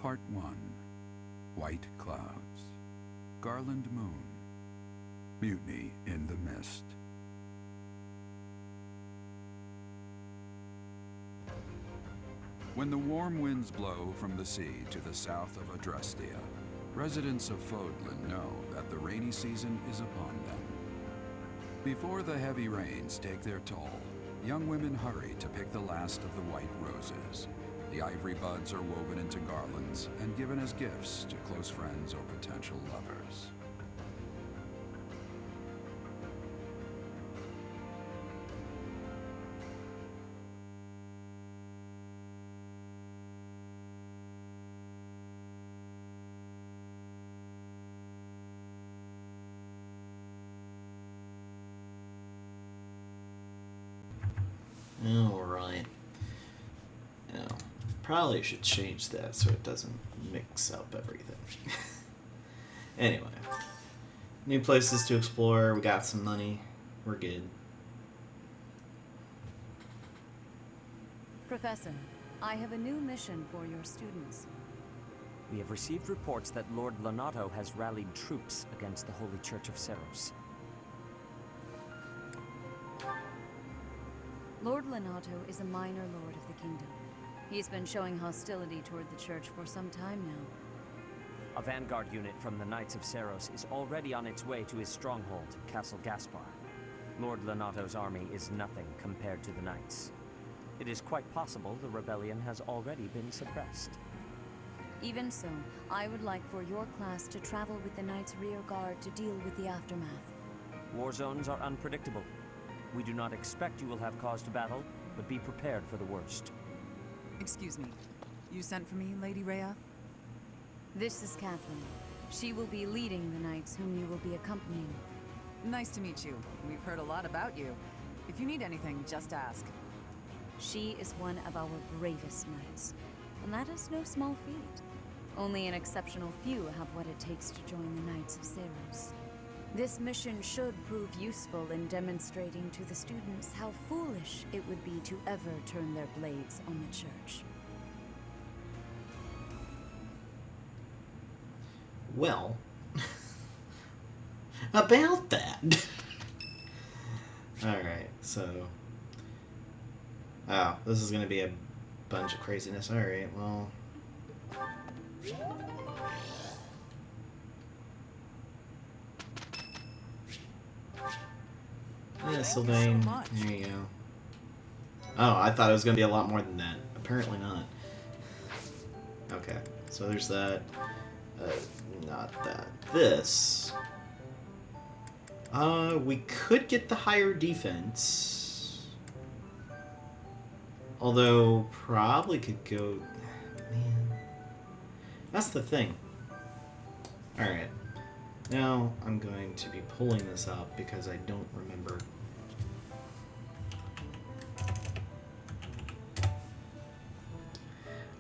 Part 1. White Clouds. Garland Moon. Mutiny in the Mist. When the warm winds blow from the sea to the south of Adrestia, residents of Fodlan know that the rainy season is upon them. Before the heavy rains take their toll, young women hurry to pick the last of the white roses. The ivory buds are woven into garlands and given as gifts to close friends or potential lovers. Alright. Now, probably should change that so it doesn't mix up everything. Anyway. New places to explore. We got some money. We're good. Professor, I have a new mission for your students. We have received reports that Lord Lonato has rallied troops against the Holy Church of Seros. Lord Lonato is a minor lord of the kingdom. He's been showing hostility toward the church for some time now. A vanguard unit from the Knights of Seros is already on its way to his stronghold, Castle Gaspar. Lord Lonato's army is nothing compared to the Knights. It is quite possible the rebellion has already been suppressed. Even so, I would like for your class to travel with the Knights' rear guard to deal with the aftermath. War zones are unpredictable. We do not expect you will have cause to battle, but be prepared for the worst. Excuse me. You sent for me, Lady Rhea? This is Catherine. She will be leading the Knights whom you will be accompanying. Nice to meet you. We've heard a lot about you. If you need anything, just ask. She is one of our bravest Knights, and that is no small feat. Only an exceptional few have what it takes to join the Knights of Seros. This mission should prove useful in demonstrating to the students how foolish it would be to ever turn their blades on the church. Well, about that. Alright, so... Oh, this is gonna be a bunch of craziness. Alright, well... Yeah, Sylvain, there you go. Oh, I thought it was going to be a lot more than that. Apparently not. Okay, so there's that. Not that. This. We could get the higher defense. Although, probably could go... Man. That's the thing. Alright. Now, I'm going to be pulling this up because I don't remember.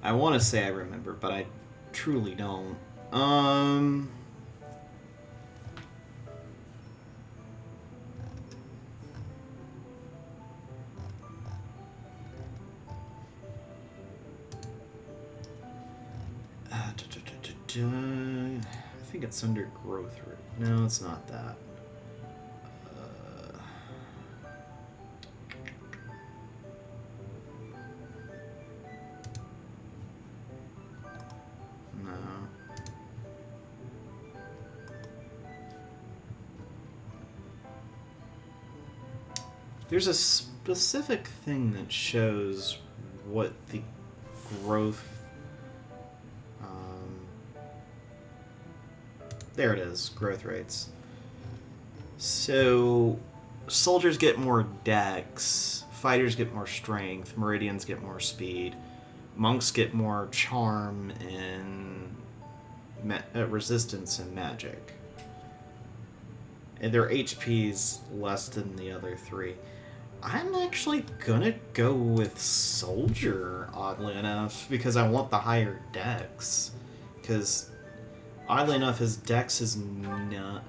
I want to say I remember, but I truly don't. I think it's under growth rate. No, it's not that. No. There's a specific thing that shows what the growth... There it is, growth rates. So, soldiers get more dex, fighters get more strength, meridians get more speed, monks get more charm and resistance and magic. And their HP's less than the other three. I'm actually gonna go with soldier, oddly enough, because I want the higher dex. Because... Oddly enough, his dex is not...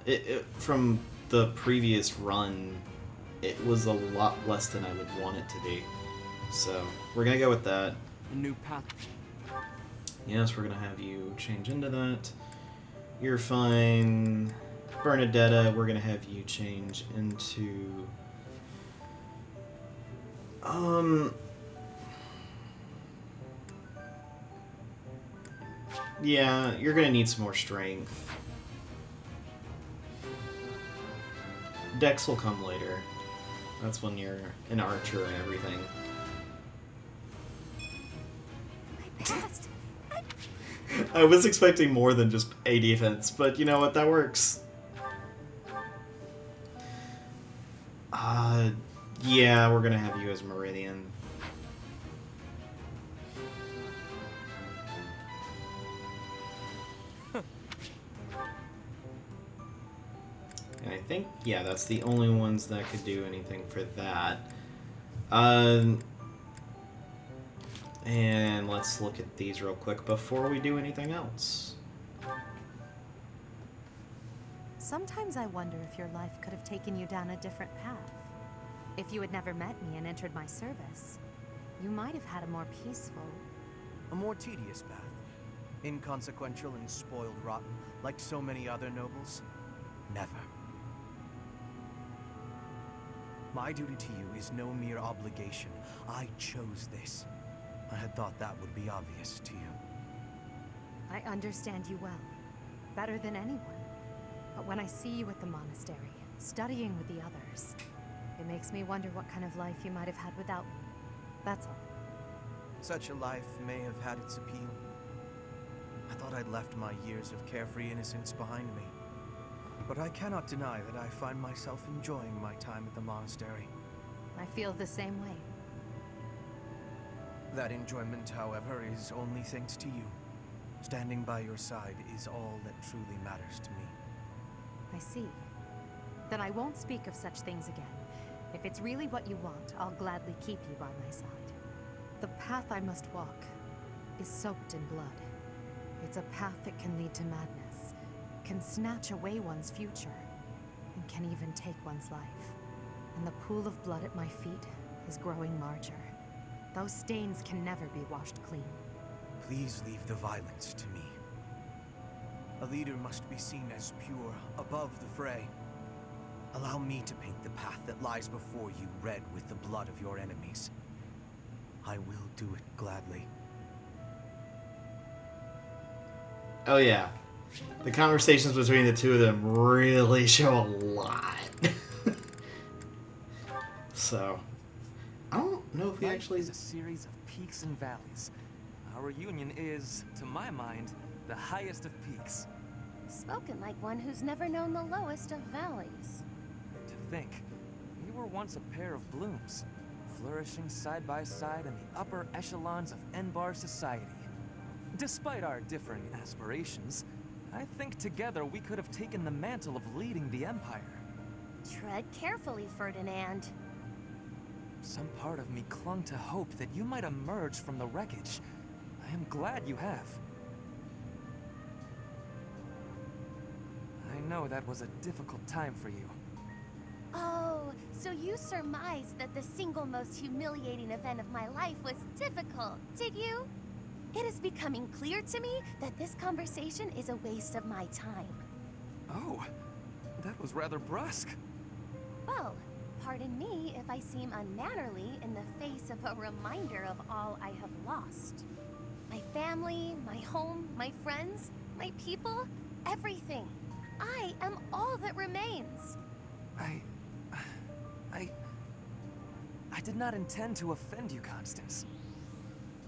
from the previous run, it was a lot less than I would want it to be. So, we're gonna go with that. A new path. Yes, we're gonna have you change into that. You're fine. Bernadetta, we're gonna have you change into... Yeah, you're gonna need some more strength. Dex will come later. That's when you're an archer and everything. I passed. I was expecting more than just a defense, but you know what? That works. Yeah, we're gonna have you as Meridian. And I think, yeah, that's the only ones that could do anything for that. And let's look at these real quick before we do anything else. Sometimes I wonder if your life could have taken you down a different path. If you had never met me and entered my service, you might have had a more peaceful... A more tedious path. Inconsequential and spoiled rotten, like so many other nobles? Never. My duty to you is no mere obligation. I chose this. I had thought that would be obvious to you. I understand you well, better than anyone. But when I see you at the monastery, studying with the others, it makes me wonder what kind of life you might have had without me. That's all. Such a life may have had its appeal. I thought I'd left my years of carefree innocence behind me. But I cannot deny that I find myself enjoying my time at the monastery. I feel the same way. That enjoyment, however, is only thanks to you. Standing by your side is all that truly matters to me. I see. Then I won't speak of such things again. If it's really what you want, I'll gladly keep you by my side. The path I must walk is soaked in blood. It's a path that can lead to madness, can snatch away one's future, and can even take one's life. And the pool of blood at my feet is growing larger. Those stains can never be washed clean. Please leave the violence to me. A leader must be seen as pure, above the fray. Allow me to paint the path that lies before you red with the blood of your enemies. I will do it gladly. Oh yeah. The conversations between the two of them really show a lot. So, I don't know if we Life actually... is a series of peaks and valleys. Our union is, to my mind, the highest of peaks. Spoken like one who's never known the lowest of valleys. To think, we were once a pair of blooms, flourishing side by side in the upper echelons of Enbar society. Despite our differing aspirations, I think together we could have taken the mantle of leading the Empire. Tread carefully, Ferdinand. Some part of me clung to hope that you might emerge from the wreckage. I am glad you have. I know that was a difficult time for you. Oh, so you surmised that the single most humiliating event of my life was difficult, did you? It is becoming clear to me that this conversation is a waste of my time. Oh, that was rather brusque. Well, pardon me if I seem unmannerly in the face of a reminder of all I have lost. My family, my home, my friends, my people, everything. I am all that remains. I did not intend to offend you, Constance.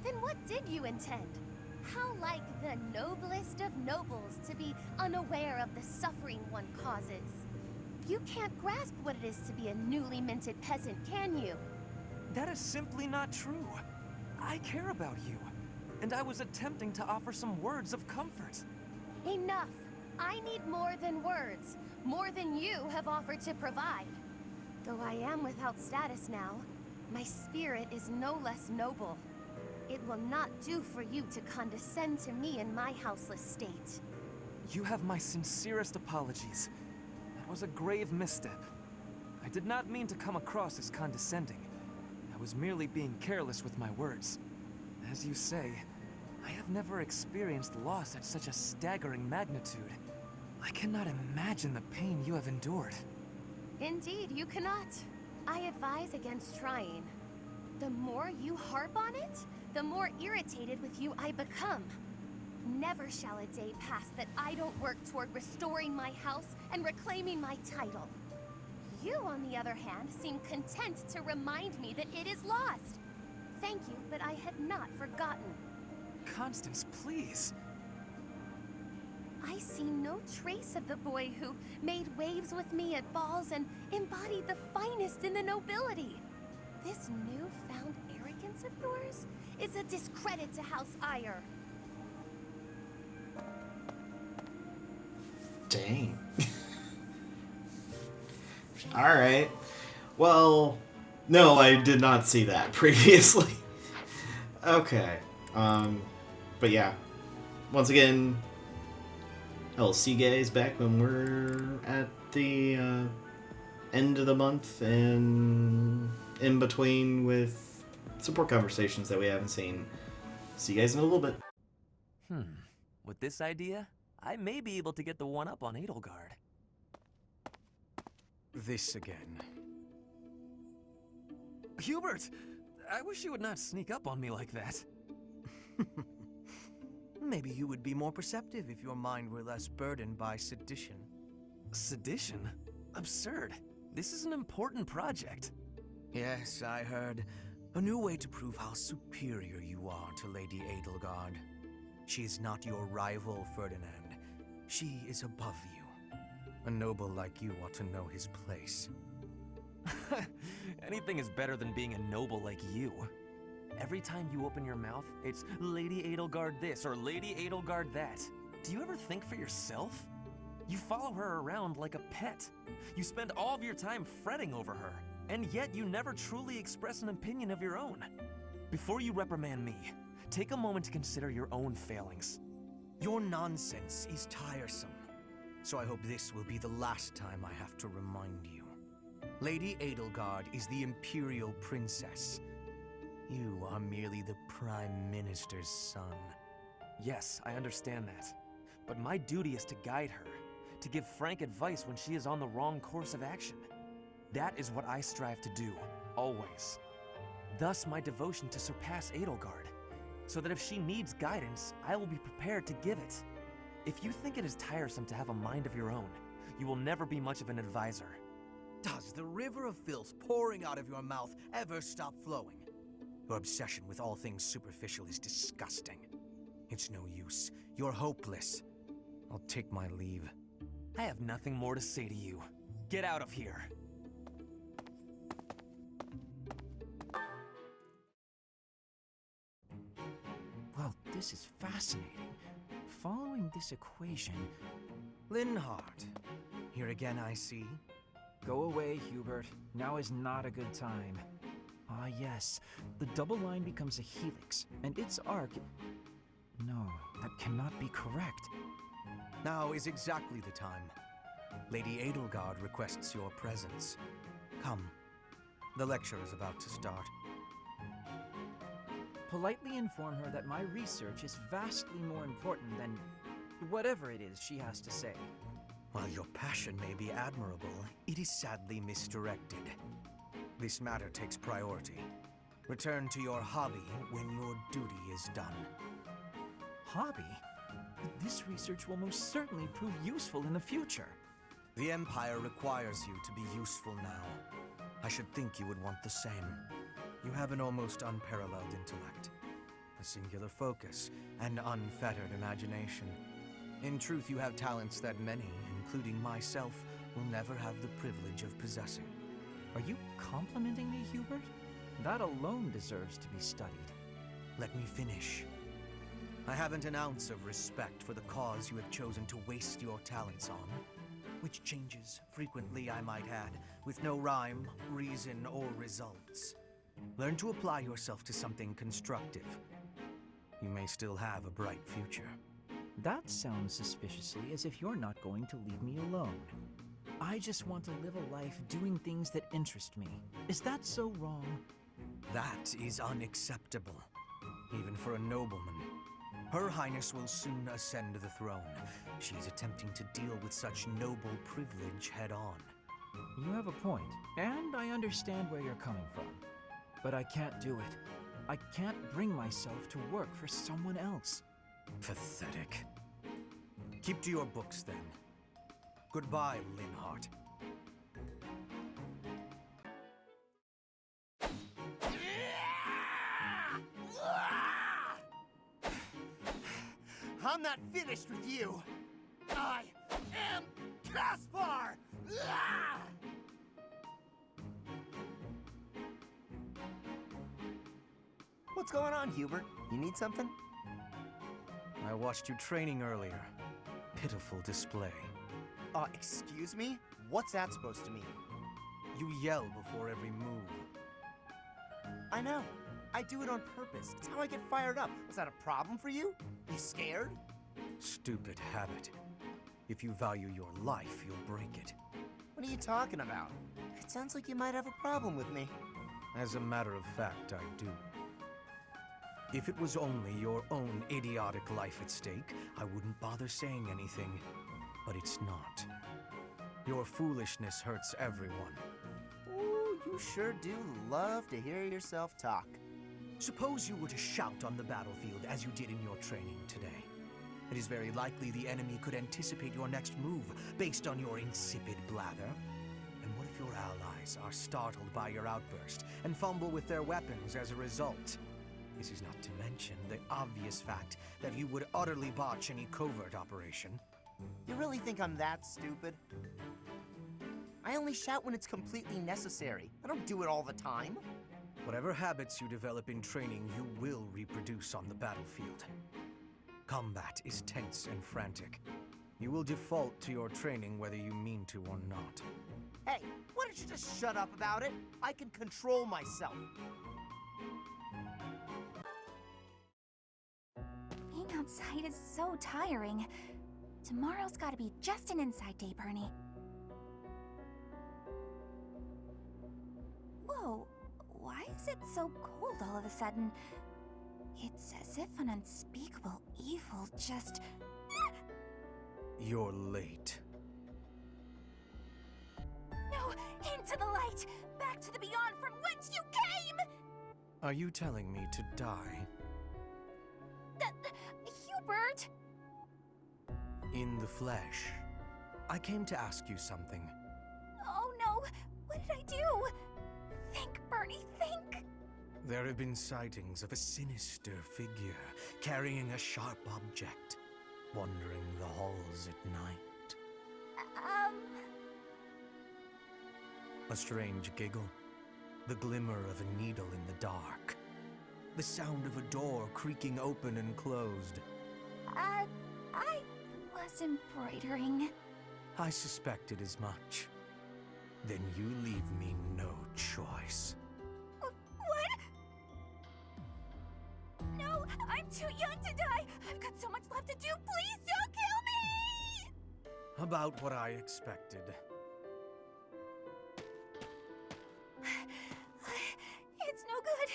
Then what did you intend? How like the noblest of nobles to be unaware of the suffering one causes. You can't grasp what it is to be a newly minted peasant, can you? That is simply not true. I care about you, and I was attempting to offer some words of comfort. Enough. I need more than words. More than you have offered to provide. Though I am without status now, my spirit is no less noble. It will not do for you to condescend to me in my houseless state. You have my sincerest apologies. That was a grave misstep. I did not mean to come across as condescending. I was merely being careless with my words. As you say, I have never experienced loss at such a staggering magnitude. I cannot imagine the pain you have endured. Indeed, you cannot. I advise against trying. The more you harp on it, the more irritated with you I become. Never shall a day pass that I don't work toward restoring my house and reclaiming my title. You, on the other hand, seem content to remind me that it is lost. Thank you, but I had not forgotten. Constance, please. I see no trace of the boy who made waves with me at balls and embodied the finest in the nobility. This newfound arrogance of yours is a discredit to House Ire. Dang. Alright. Well, no, I did not see that previously. Okay. But yeah. Once again, I'll see you guys back when we're at the end of the month and in between with support conversations that we haven't seen. See you guys in a little bit. With this idea, I may be able to get the one-up on Edelgard. This again. Hubert! I wish you would not sneak up on me like that. Maybe you would be more perceptive if your mind were less burdened by sedition. Sedition? Absurd. This is an important project. Yes, I heard. A new way to prove how superior you are to Lady Edelgard. She is not your rival, Ferdinand. She is above you. A noble like you ought to know his place. Anything is better than being a noble like you. Every time you open your mouth, it's Lady Edelgard this or Lady Edelgard that. Do you ever think for yourself? You follow her around like a pet. You spend all of your time fretting over her, and yet you never truly express an opinion of your own. Before you reprimand me, take a moment to consider your own failings. Your nonsense is tiresome, so I hope this will be the last time I have to remind you. Lady Edelgard is the Imperial Princess. You are merely the Prime Minister's son. Yes, I understand that. But my duty is to guide her, to give frank advice when she is on the wrong course of action. That is what I strive to do, always. Thus my devotion to surpass Edelgard, so that if she needs guidance, I will be prepared to give it. If you think it is tiresome to have a mind of your own, you will never be much of an advisor. Does the river of filth pouring out of your mouth ever stop flowing? Your obsession with all things superficial is disgusting. It's no use. You're hopeless. I'll take my leave. I have nothing more to say to you. Get out of here. Well, this is fascinating. Following this equation... Linhardt. Here again, I see. Go away, Hubert. Now is not a good time. Ah, yes. The double line becomes a helix, and its arc... No, that cannot be correct. Now is exactly the time. Lady Edelgard requests your presence. Come. The lecture is about to start. Politely inform her that my research is vastly more important than whatever it is she has to say. While your passion may be admirable, it is sadly misdirected. This matter takes priority. Return to your hobby when your duty is done. Hobby? This research will most certainly prove useful in the future. The Empire requires you to be useful now. I should think you would want the same. You have an almost unparalleled intellect, a singular focus, and unfettered imagination. In truth, you have talents that many, including myself, will never have the privilege of possessing. Are you complimenting me, Hubert? That alone deserves to be studied. Let me finish. I haven't an ounce of respect for the cause you have chosen to waste your talents on, which changes frequently, I might add, with no rhyme, reason, or results. Learn to apply yourself to something constructive. You may still have a bright future. That sounds suspiciously as if you're not going to leave me alone. I just want to live a life doing things that interest me. Is that so wrong? That is unacceptable, even for a nobleman. Her Highness will soon ascend the throne. She is attempting to deal with such noble privilege head-on. You have a point, and I understand where you're coming from. But I can't do it. I can't bring myself to work for someone else. Pathetic. Keep to your books, then. Goodbye, Linhart. I'm not finished with you. I am Caspar! What's going on, Hubert? You need something? I watched you training earlier. Pitiful display. Excuse me? What's that supposed to mean? You yell before every move. I know. I do it on purpose. It's how I get fired up. Was that a problem for you? You scared? Stupid habit. If you value your life, you'll break it. What are you talking about? It sounds like you might have a problem with me. As a matter of fact, I do. If it was only your own idiotic life at stake, I wouldn't bother saying anything. But it's not. Your foolishness hurts everyone. Ooh, you sure do love to hear yourself talk. Suppose you were to shout on the battlefield as you did in your training today. It is very likely the enemy could anticipate your next move based on your insipid blather. And what if your allies are startled by your outburst and fumble with their weapons as a result? This is not to mention the obvious fact that you would utterly botch any covert operation. You really think I'm that stupid? I only shout when it's completely necessary. I don't do it all the time. Whatever habits you develop in training, you will reproduce on the battlefield. Combat is tense and frantic. You will default to your training whether you mean to or not. Hey, why don't you just shut up about it? I can control myself. Being outside is so tiring. Tomorrow's gotta be just an inside day, Bernie. Whoa, why is it so cold all of a sudden? It's as if an unspeakable evil just... You're late. No, into the light! Back to the beyond from whence you came! Are you telling me to die? Hubert! In the flesh. I came to ask you something. Oh no, what did I do? Think, Bernie, think! There have been sightings of a sinister figure carrying a sharp object, wandering the halls at night. A strange giggle, the glimmer of a needle in the dark, the sound of a door creaking open and closed. I was embroidering. I suspected as much. Then you leave me no choice. What? No, I'm too young to die! I've got so much left to do, please don't kill me! About what I expected. It's no good.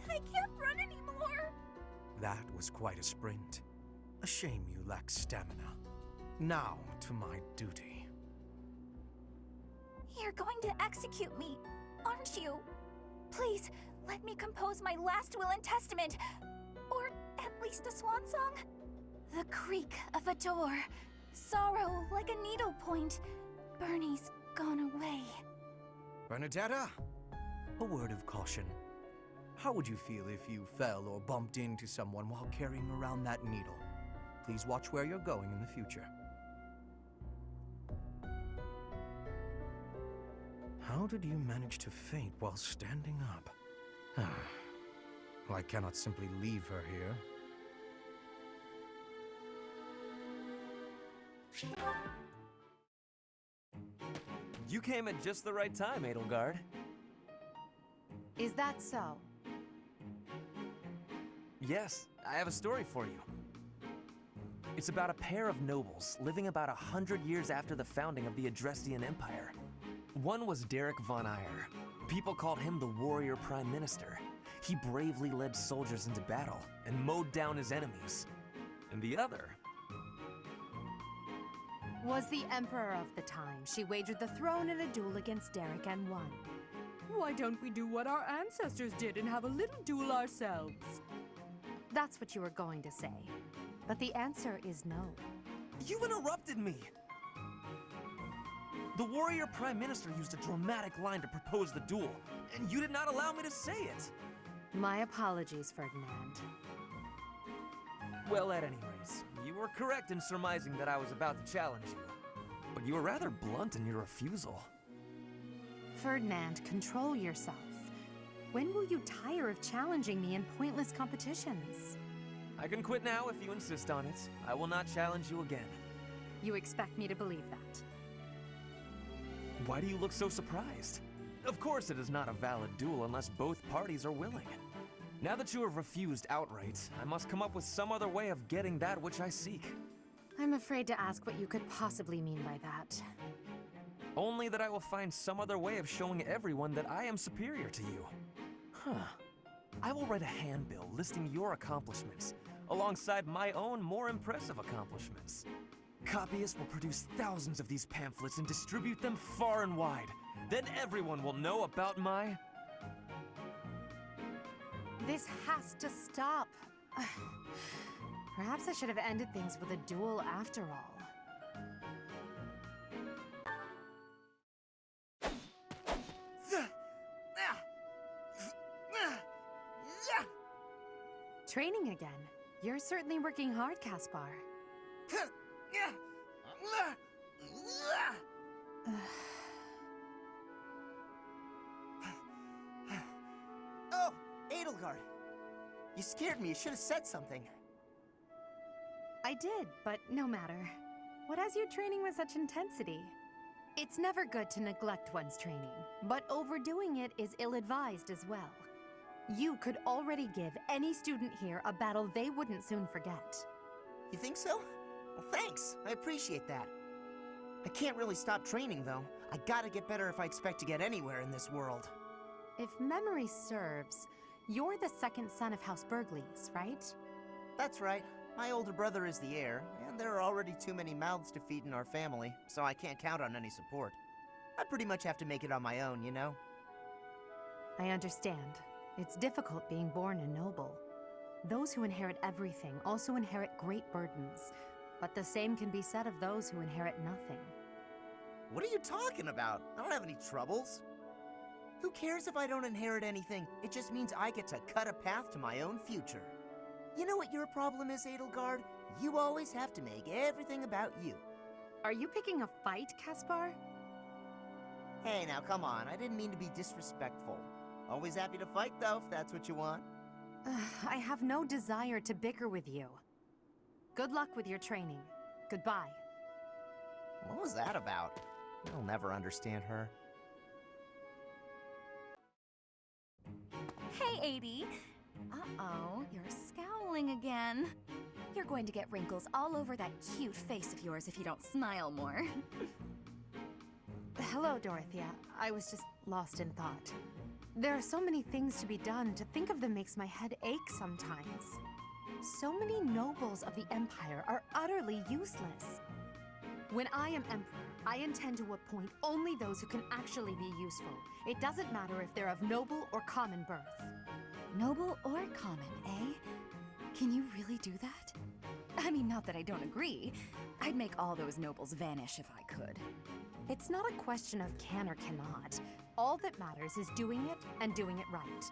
I can't run anymore. That was quite a sprint. A shame you lack stamina. Now to my duty. You're going to execute me, aren't you? Please, let me compose my last will and testament. Or at least a swan song. The creak of a door. Sorrow like a needle point. Bernie's gone away. Bernadetta, a word of caution. How would you feel if you fell or bumped into someone while carrying around that needle? Please watch where you're going in the future. How did you manage to faint while standing up? Well, I cannot simply leave her here. You came at just the right time, Edelgard. Is that so? Yes, I have a story for you. It's about a pair of nobles living about 100 years after the founding of the Adrestian Empire. One was Derek von Eyre. People called him the warrior prime minister. He bravely led soldiers into battle and mowed down his enemies. And the other was the Emperor of the time. She wagered the throne in a duel against Derek and won. Why don't we do what our ancestors did and have a little duel ourselves? That's what you were going to say. But the answer is no. You interrupted me! The warrior prime minister used a dramatic line to propose the duel, and you did not allow me to say it! My apologies, Ferdinand. Well, at any rate, you were correct in surmising that I was about to challenge you. But you were rather blunt in your refusal. Ferdinand, control yourself. When will you tire of challenging me in pointless competitions? I can quit now if you insist on it. I will not challenge you again. You expect me to believe that? Why do you look so surprised? Of course it is not a valid duel unless both parties are willing. Now that you have refused outright, I must come up with some other way of getting that which I seek. I'm afraid to ask what you could possibly mean by that. Only that I will find some other way of showing everyone that I am superior to you. Huh. I will write a handbill listing your accomplishments, alongside my own more impressive accomplishments. Copyists will produce thousands of these pamphlets and distribute them far and wide. Then everyone will know about my... This has to stop. Perhaps I should have ended things with a duel after all. Training again. You're certainly working hard, Caspar. Oh, Edelgard. You scared me. You should have said something. I did, but no matter. What has you training with such intensity? It's never good to neglect one's training, but overdoing it is ill-advised as well. You could already give any student here a battle they wouldn't soon forget. You think so? Well, thanks. I appreciate that. I can't really stop training, though. I gotta get better if I expect to get anywhere in this world. If memory serves, you're the second son of House Burgleys, right? That's right. My older brother is the heir, and there are already too many mouths to feed in our family, so I can't count on any support. I pretty much have to make it on my own, you know? I understand. It's difficult being born a noble. Those who inherit everything also inherit great burdens, but the same can be said of those who inherit nothing. What are you talking about? I don't have any troubles. Who cares if I don't inherit anything? It just means I get to cut a path to my own future. You know what your problem is, Edelgard? You always have to make everything about you. Are you picking a fight, Caspar? Hey, now come on. I didn't mean to be disrespectful. Always happy to fight, though, if that's what you want. I have no desire to bicker with you. Good luck with your training. Goodbye. What was that about? I'll never understand her. Hey, Adie. Uh-oh, you're scowling again. You're going to get wrinkles all over that cute face of yours if you don't smile more. Hello, Dorothea. I was just lost in thought. There are so many things to be done. To think of them makes my head ache sometimes. So many nobles of the Empire are utterly useless. When I am Emperor, I intend to appoint only those who can actually be useful. It doesn't matter if they're of noble or common birth. Noble or common, eh? Can you really do that? I mean, not that I don't agree. I'd make all those nobles vanish if I could. It's not a question of can or cannot. All that matters is doing it and doing it right.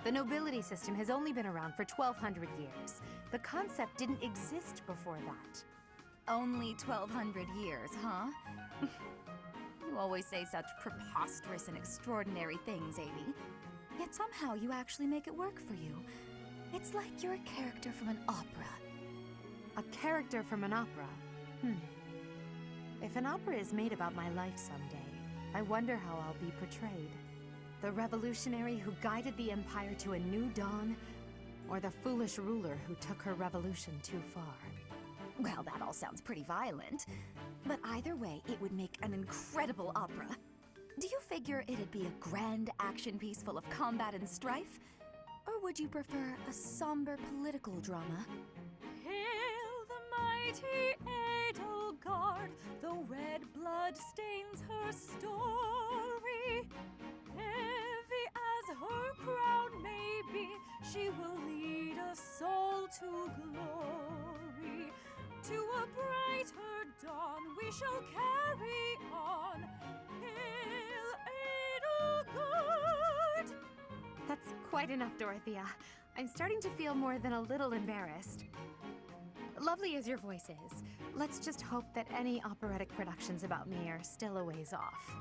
The nobility system has only been around for 1,200 years. The concept didn't exist before that. Only 1,200 years, huh? You always say such preposterous and extraordinary things, Adie. Yet somehow you actually make it work for you. It's like you're a character from an opera. A character from an opera? If an opera is made about my life someday, I wonder how I'll be portrayed. The revolutionary who guided the Empire to a new dawn, or the foolish ruler who took her revolution too far? Well, that all sounds pretty violent. But either way, it would make an incredible opera. Do you figure it'd be a grand action piece full of combat and strife? Or would you prefer a somber political drama? Hail mighty Edelgard, though red blood stains her story. Heavy as her crown may be, she will lead us all to glory. To a brighter dawn we shall carry on. Hail Edelgard! That's quite enough, Dorothea. I'm starting to feel more than a little embarrassed. Lovely as your voice is, let's just hope that any operatic productions about me are still a ways off.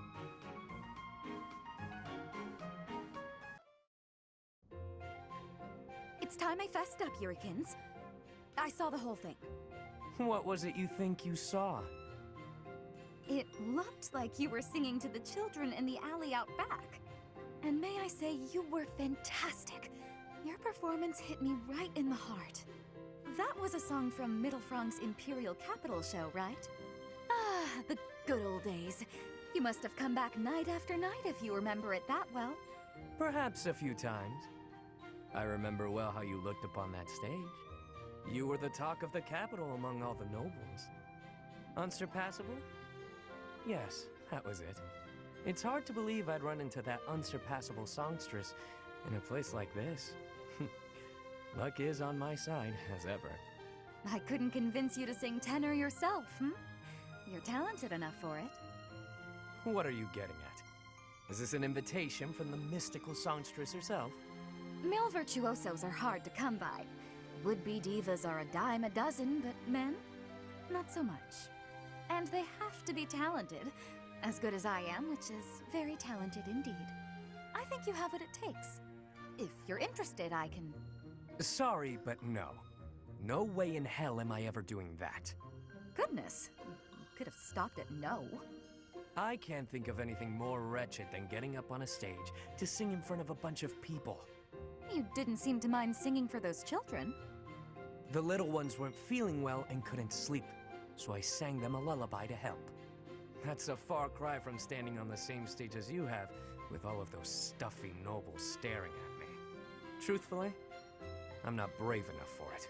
It's time I fessed up, Yurikins. I saw the whole thing. What was it you think you saw? It looked like you were singing to the children in the alley out back. And may I say, you were fantastic. Your performance hit me right in the heart. That was a song from Mittelfrank's Imperial Capital show, right? Ah, the good old days. You must have come back night after night if you remember it that well. Perhaps a few times. I remember well how you looked upon that stage. You were the talk of the capital among all the nobles. Unsurpassable? Yes, that was it. It's hard to believe I'd run into that unsurpassable songstress in a place like this. Luck is on my side, as ever. I couldn't convince you to sing tenor yourself, You're talented enough for it. What are you getting at? Is this an invitation from the mystical songstress herself? Male virtuosos are hard to come by. Would-be divas are a dime a dozen, but men? Not so much. And they have to be talented. As good as I am, which is very talented indeed. I think you have what it takes. If you're interested, I can... Sorry, but no. No way in hell am I ever doing that. Goodness. You could have stopped at no. I can't think of anything more wretched than getting up on a stage to sing in front of a bunch of people. You didn't seem to mind singing for those children. The little ones weren't feeling well and couldn't sleep, so I sang them a lullaby to help. That's a far cry from standing on the same stage as you have, with all of those stuffy nobles staring at me. Truthfully, I'm not brave enough for it.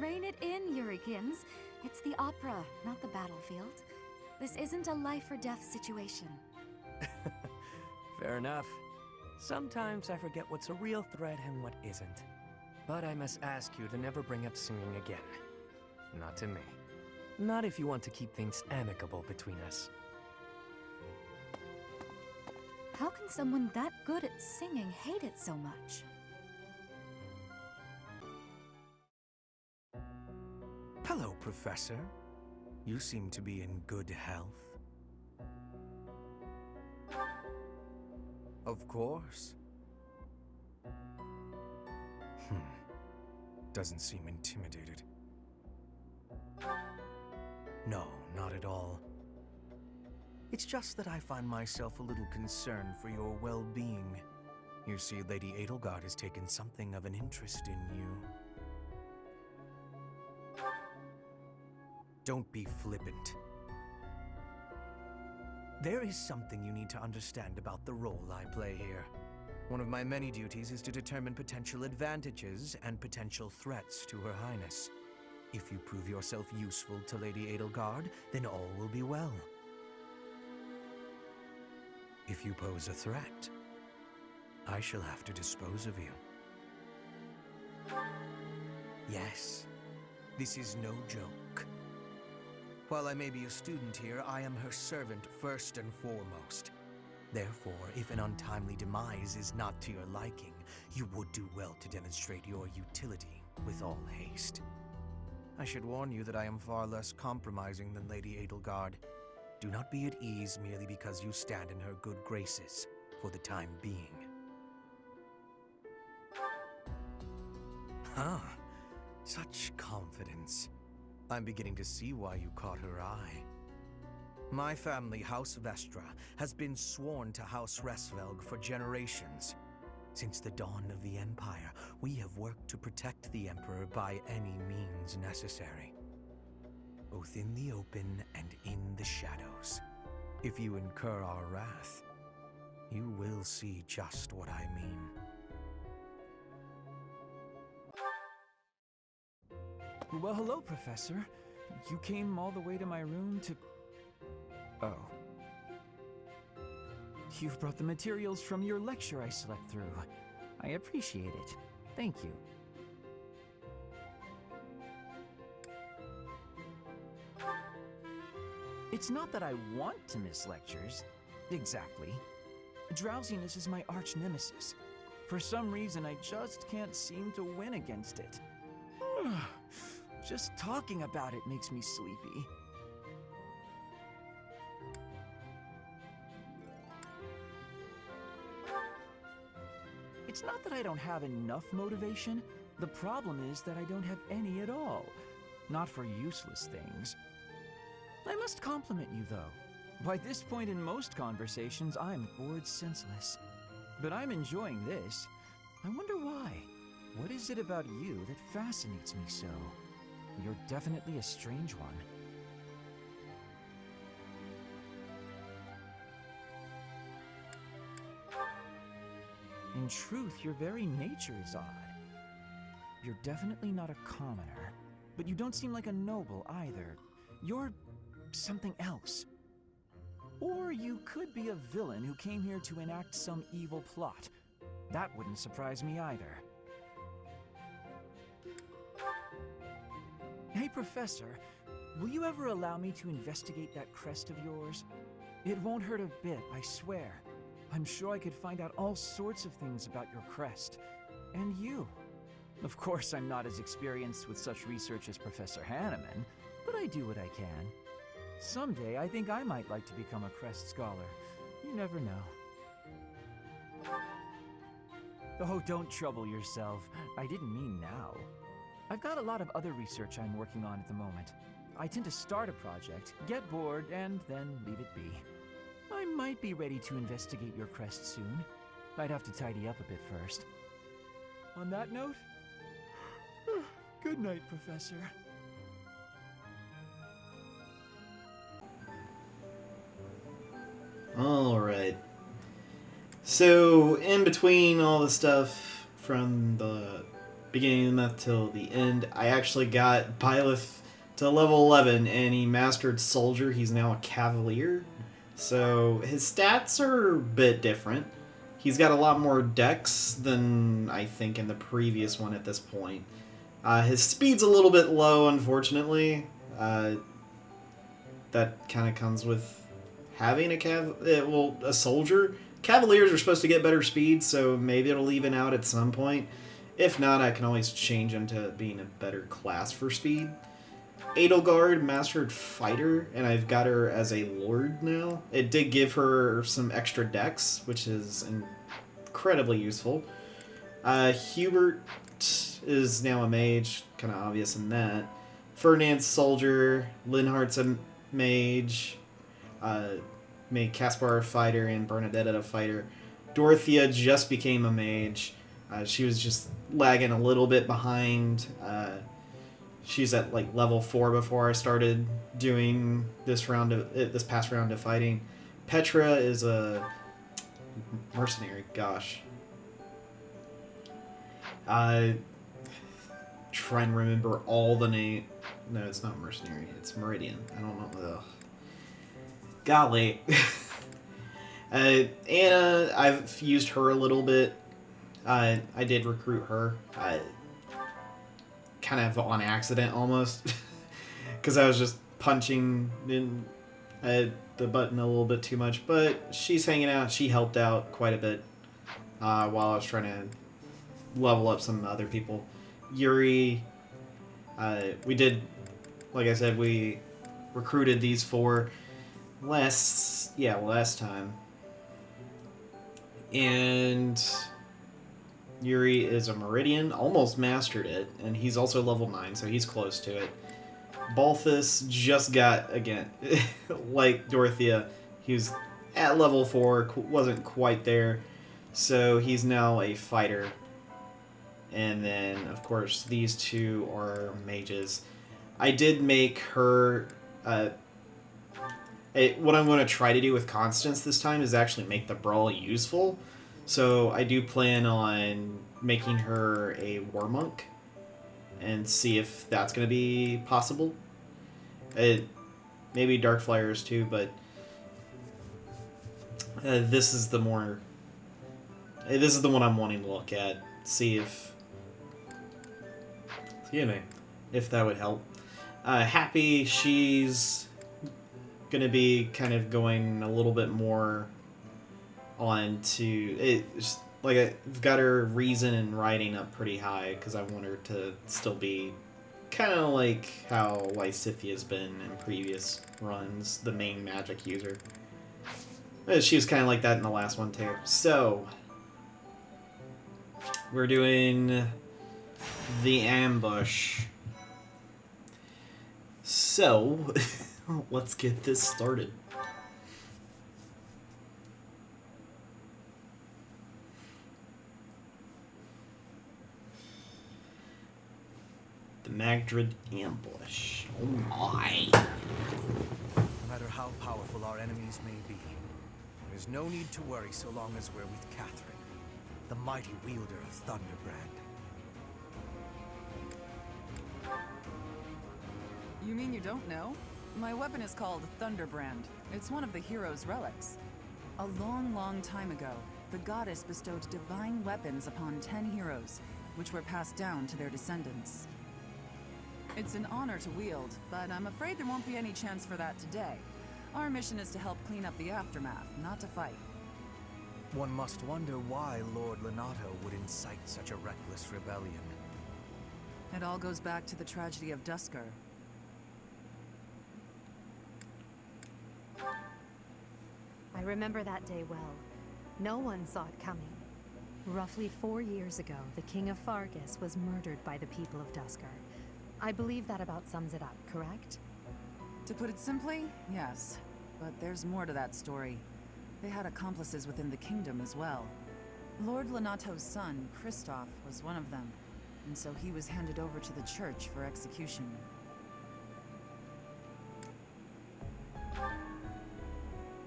Rein it in, Yurikins. It's the opera, not the battlefield. This isn't a life-or-death situation. Fair enough. Sometimes I forget what's a real threat and what isn't. But I must ask you to never bring up singing again. Not to me. Not if you want to keep things amicable between us. How can someone that good at singing hate it so much? Hello, Professor. You seem to be in good health. Of course. Doesn't seem intimidated. No, not at all. It's just that I find myself a little concerned for your well-being. You see, Lady Edelgard has taken something of an interest in you. Don't be flippant. There is something you need to understand about the role I play here. One of my many duties is to determine potential advantages and potential threats to Her Highness. If you prove yourself useful to Lady Edelgard, then all will be well. If you pose a threat, I shall have to dispose of you. Yes, this is no joke. While I may be a student here, I am her servant first and foremost. Therefore, if an untimely demise is not to your liking, you would do well to demonstrate your utility with all haste. I should warn you that I am far less compromising than Lady Edelgard. Do not be at ease merely because you stand in her good graces for the time being. Such confidence. I'm beginning to see why you caught her eye. My family, House Vestra, has been sworn to House Resvelg for generations. Since the dawn of the Empire, we have worked to protect the Emperor by any means necessary. Both in the open and in the shadows. If you incur our wrath, you will see just what I mean. Well, hello, Professor. You came all the way to my room to... Oh. You've brought the materials from your lecture I slept through. I appreciate it. Thank you. It's not that I want to miss lectures. Exactly. Drowsiness is my arch nemesis. For some reason, I just can't seem to win against it. Just talking about it makes me sleepy. It's not that I don't have enough motivation. The problem is that I don't have any at all. Not for useless things. I must compliment you, though. By this point in most conversations, I'm bored senseless. But I'm enjoying this. I wonder why. What is it about you that fascinates me so? You're definitely a strange one. In truth, your very nature is odd. You're definitely not a commoner, but you don't seem like a noble either. You're something else. Or you could be a villain who came here to enact some evil plot. That wouldn't surprise me either. Hey, Professor, will you ever allow me to investigate that crest of yours? It won't hurt a bit, I swear. I'm sure I could find out all sorts of things about your crest. And you. Of course, I'm not as experienced with such research as Professor Hanneman, but I do what I can. Someday, I think I might like to become a crest scholar. You never know. Oh, don't trouble yourself. I didn't mean now. I've got a lot of other research I'm working on at the moment. I tend to start a project, get bored, and then leave it be. I might be ready to investigate your crest soon. I'd have to tidy up a bit first. On that note, good night, Professor. Alright. So, in between all the stuff from the beginning of the month till the end, I actually got Byleth to level 11, and he mastered Soldier. He's now a Cavalier. So, his stats are a bit different. He's got a lot more dex than I think in the previous one at this point. His speed's a little bit low, unfortunately. That kind of comes with having a soldier. Cavaliers are supposed to get better speed, so maybe it'll even out at some point. If not, I can always change him to being a better class for speed. Edelgard mastered Fighter, and I've got her as a Lord now. It did give her some extra dex, which is incredibly useful. Hubert is now a mage, kind of obvious in that. Ferdinand's Soldier, Linhardt's a mage, made Caspar a fighter and Bernadette a fighter. Dorothea just became a mage. She was just lagging a little bit behind. She's at like level 4 before I started doing this past round of fighting. Petra is a mercenary. Gosh, trying to remember all the name. No, it's not mercenary. It's Meridian. I don't know. Ugh. Golly. Anna, I've used her a little bit. I did recruit her. Kind of on accident almost. Because I was just punching in the button a little bit too much. But she's hanging out. She helped out quite a bit while I was trying to level up some other people. Yuri, we did, like I said, we recruited these 4 last time. And Yuri is a Meridian, almost mastered it, and he's also level 9, so he's close to it. Balthus just got, again, like Dorothea, he was at level 4, wasn't quite there, so he's now a fighter. And then, of course, these 2 are mages. I did make her... what I'm going to try to do with Constance this time is actually make the brawl useful. So I do plan on making her a war monk and see if that's going to be possible. Maybe Dark Flyers too, but this is the more. This is the one I'm wanting to look at. See if. Excuse me. If that would help. Happy, she's gonna be kind of going a little bit more on to it. Like I've got her reason and writing up pretty high because I want her to still be kind of like how Lysithia's been in previous runs, the main magic user. She was kind of like that in the last one too. So we're doing the ambush. So let's get this started. The Magdred ambush. Oh my. No matter how powerful our enemies may be, there's no need to worry so long as we're with Catherine, the mighty wielder of Thunderbrand. You mean you don't know? My weapon is called Thunderbrand. It's one of the hero's relics. A long, long time ago, the goddess bestowed divine weapons upon 10 heroes, which were passed down to their descendants. It's an honor to wield, but I'm afraid there won't be any chance for that today. Our mission is to help clean up the aftermath, not to fight. One must wonder why Lord Lenato would incite such a reckless rebellion. It all goes back to the tragedy of Duscar. I remember that day well. No one saw it coming. Roughly 4 years ago, the King of Fargus was murdered by the people of Duscar. I believe that about sums it up, correct? To put it simply, yes. But there's more to that story. They had accomplices within the kingdom as well. Lord Lenato's son, Kristoff, was one of them, and so he was handed over to the church for execution.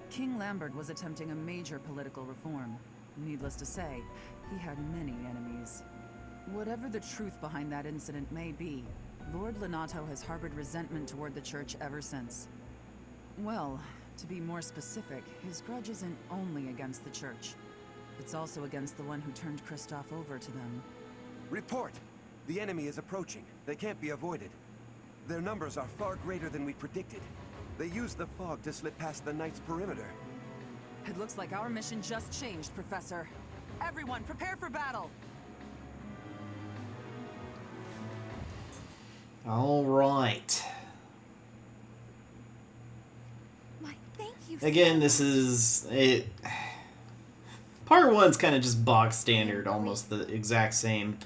King Lambert was attempting a major political reform. Needless to say, he had many enemies. Whatever the truth behind that incident may be, Lord Lenato has harbored resentment toward the church ever since. Well, to be more specific, his grudge isn't only against the church. It's also against the one who turned Kristoff over to them. Report! The enemy is approaching. They can't be avoided. Their numbers are far greater than we predicted. They used the fog to slip past the Knight's perimeter. It looks like our mission just changed, Professor. Everyone, prepare for battle! All right. My thank you. Again, this is it. Part one's kind of just bog standard, almost the exact same.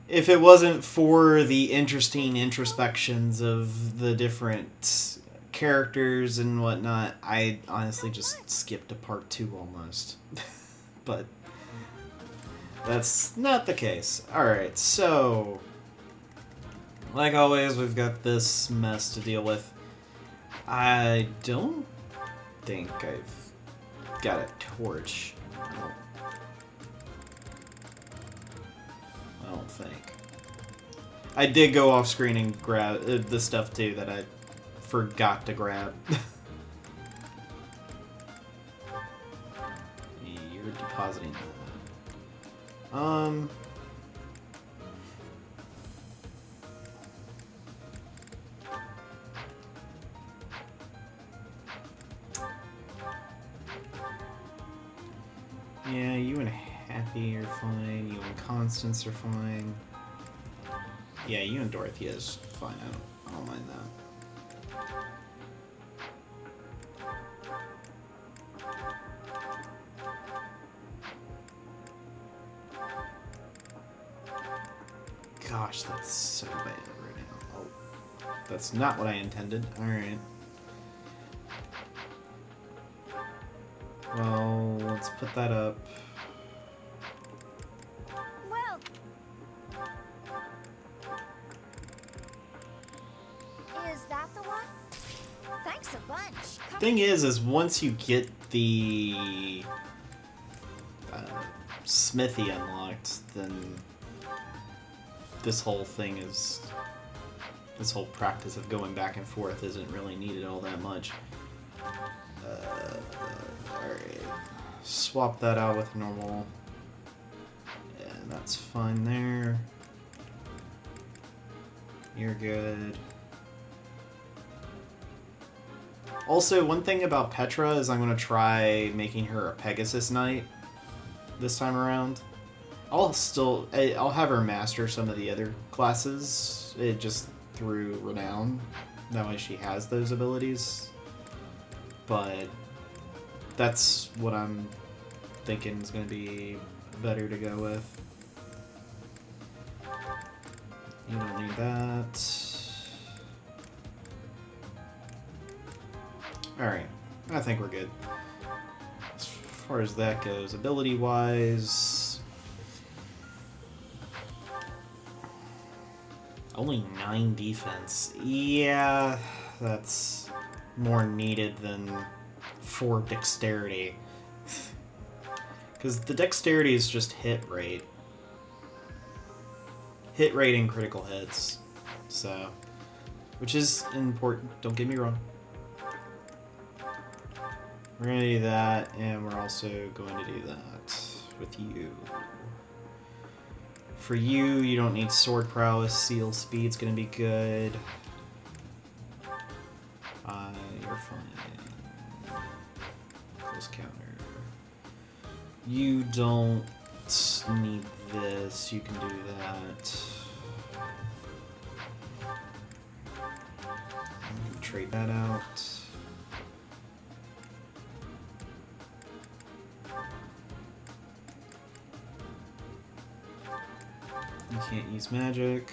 If it wasn't for the interesting introspections of the different characters and whatnot, I honestly just skipped to part 2 almost. But that's not the case. Alright, so like always, we've got this mess to deal with. I don't think I've got a torch. I don't think. I did go off screen and grab the stuff too that I forgot to grab. You're depositing. Yeah, you and Happy are fine. You and Constance are fine. Yeah, you and Dorothea is fine. I don't mind that. Gosh, that's so bad right now. Oh, that's not what I intended. Alright. Well, let's put that up. Well, is that the one? Thanks a bunch. Thing is once you get the smithy unlocked, then this whole thing is this whole practice of going back and forth isn't really needed all that much. Alright. Swap that out with normal. And that's fine there. You're good. Also, one thing about Petra is I'm going to try making her a Pegasus Knight this time around. I'll have her master some of the other classes, just through Renown. That way she has those abilities. But that's what I'm thinking is going to be better to go with. You don't need that. Alright, I think we're good. As far as that goes, ability-wise... Only 9 defense. Yeah, that's more needed than 4 dexterity. Because the dexterity is just hit rate. Hit rate and critical hits. So, which is important, don't get me wrong. We're going to do that, and we're also going to do that with you. For you, you don't need sword prowess, seal speed's going to be good. You're fine. Close counter. You don't need this, you can do that. Trade that out. You can't use magic.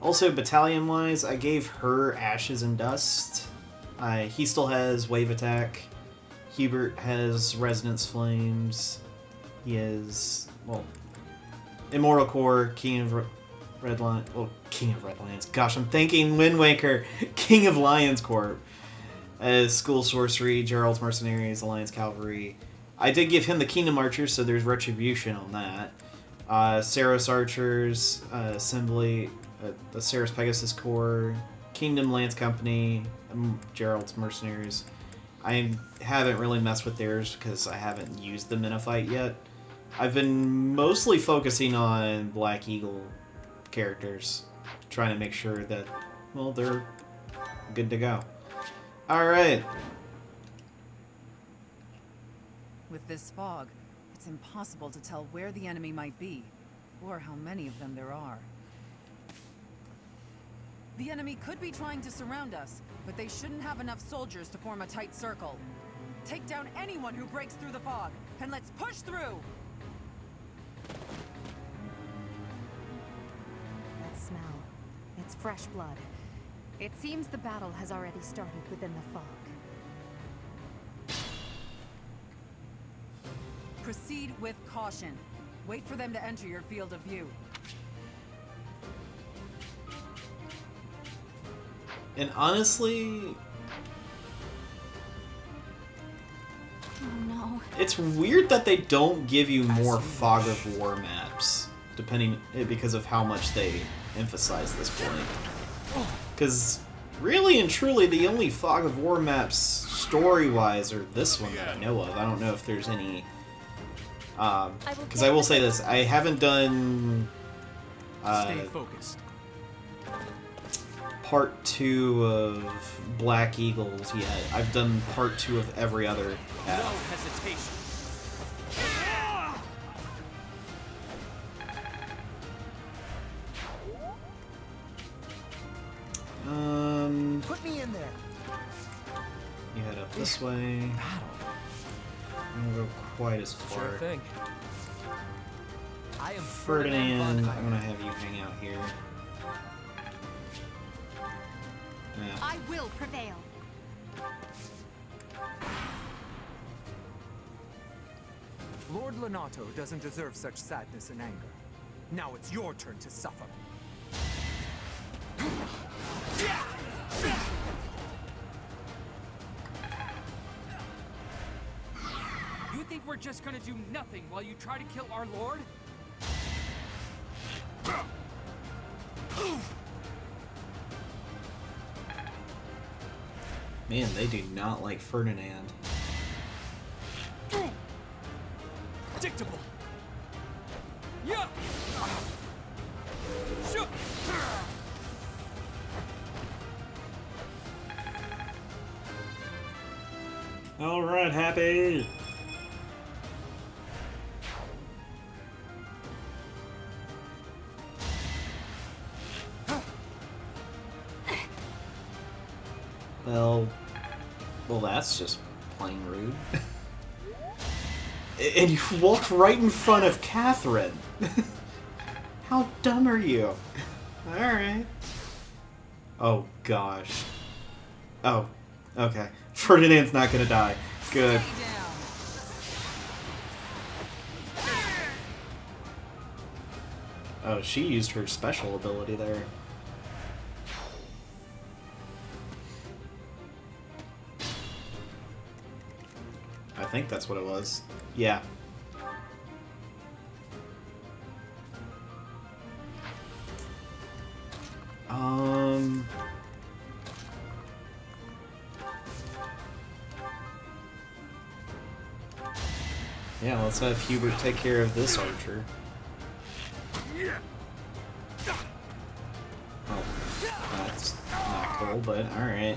Also, battalion-wise, I gave her Ashes and Dust. He still has Wave Attack. Hubert has Resonance Flames. He has, well, Immortal Core, King of Red Lion. Well, King of Red Lions. Gosh, I'm thinking Wind Waker, King of Lions Corp. School Sorcery, Gerald's Mercenaries, Alliance Cavalry. I did give him the Kingdom Archers, so there's retribution on that. Saros Archers, Assembly, the Saros Pegasus Corps, Kingdom Lance Company, Gerald's Mercenaries. I haven't really messed with theirs because I haven't used them in a fight yet. I've been mostly focusing on Black Eagle characters, trying to make sure that, well, they're good to go. Alright. With this fog, it's impossible to tell where the enemy might be, or how many of them there are. The enemy could be trying to surround us, but they shouldn't have enough soldiers to form a tight circle. Take down anyone who breaks through the fog, and let's push through! That smell. It's fresh blood. It seems the battle has already started within the fog. Proceed with caution. Wait for them to enter your field of view. And honestly, Oh no. it's weird that they don't give you more Fog of War maps, because of how much they emphasize this point. Because really and truly, the only Fog of War maps, story-wise, are this one that I know of. I don't know if there's any... Because I will say this, I haven't done... Stay focused. Part 2 of Black Eagles yet. I've done part 2 of every other path. No hesitation. Put me in there. You head up this way. I don't go quite as far. Sure thing. I am Ferdinand, I'm gonna have you hang out here. Yeah. I will prevail. Lord Lonato doesn't deserve such sadness and anger. Now it's your turn to suffer. You think we're just gonna do nothing while you try to kill our lord? Man, they do not like Ferdinand. Predictable. Yeah. Shoot. All right, Happy. Well, that's just plain rude. And you walked right in front of Catherine. How dumb are you? Alright. Oh, gosh. Oh, okay. Ferdinand's not gonna die. Good. Oh, she used her special ability there. I think that's what it was. Yeah. Yeah, let's have Hubert take care of this archer. Oh, that's not cool, but alright.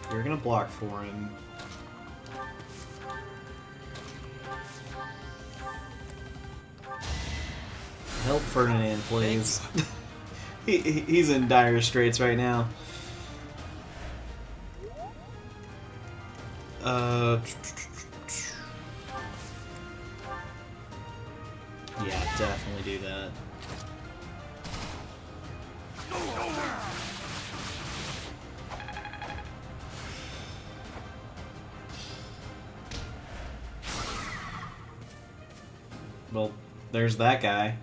You're gonna block for him. Help Ferdinand, please. He's in dire straits right now. Yeah, definitely do that. Well, there's that guy.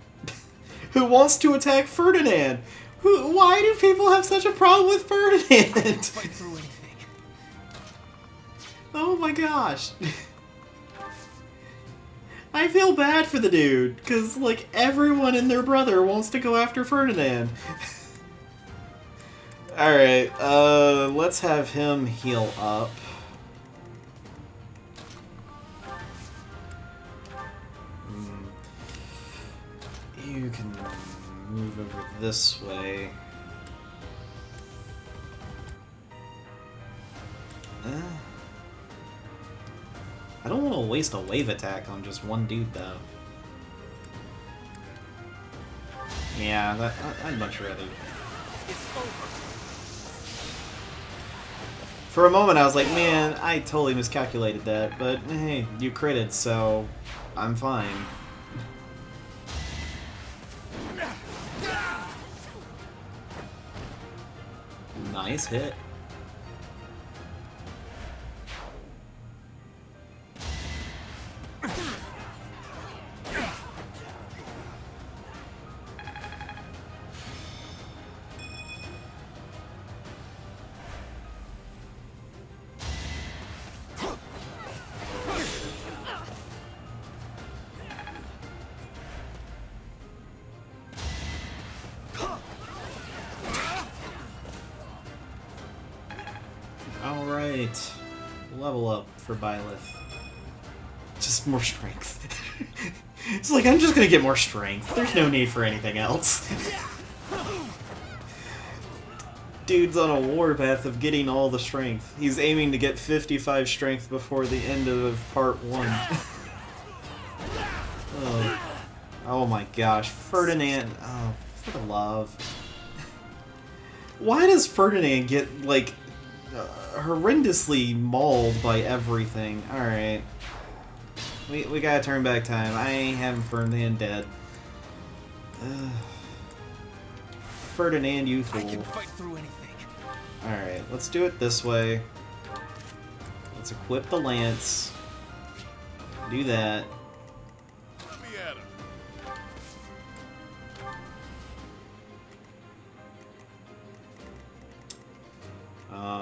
Who wants to attack Ferdinand? Why do people have such a problem with Ferdinand? Fight through anything. Oh my gosh. I feel bad for the dude, because, like, everyone and their brother wants to go after Ferdinand. Alright, let's have him heal up. You can move over this way. I don't want to waste a wave attack on just one dude, though. Yeah, I'd much rather. For a moment, I was like, man, I totally miscalculated that, but hey, you critted, so I'm fine. Nice hit. Alright. Level up for Byleth. Just more strength. It's like, I'm just gonna get more strength. There's no need for anything else. Dude's on a warpath of getting all the strength. He's aiming to get 55 strength before the end of part 1. Oh my gosh. Ferdinand. Oh, for the love. Why does Ferdinand get, like, horrendously mauled by everything? Alright. We gotta turn back time. I ain't having Ferdinand dead. Ferdinand, you fool. I can fight through anything. Alright, let's do it this way. Let's equip the lance. Do that. Let me at him.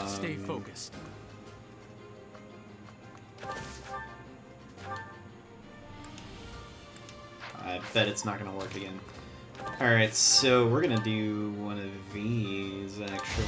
Stay focused. bet it's not gonna work again. Alright, so we're gonna do one of these, actually.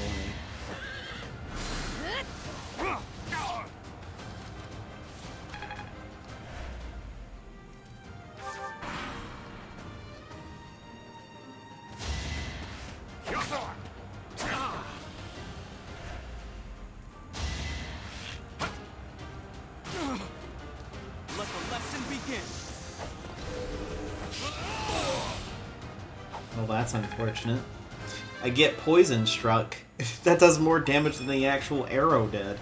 Let the lesson begin. Well, that's unfortunate. I get poison struck. That does more damage than the actual arrow did.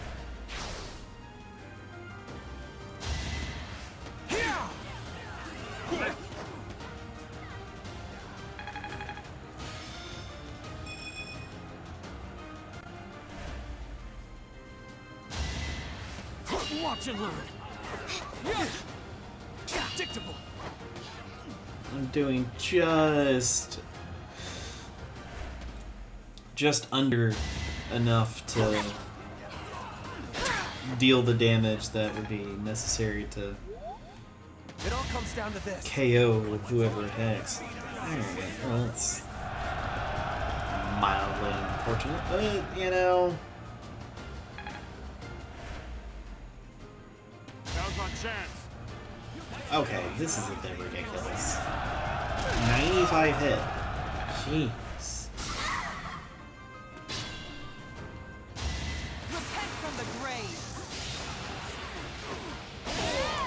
Watch and learn. Predictable. I'm doing just under enough to deal the damage that would be necessary to It all comes down to this. KO with whoever attacks. Alright, well, that's mildly unfortunate, but, you know... Now's our chance. Okay, this is a bit ridiculous. 95 hit. Jeez. Repent from the grave.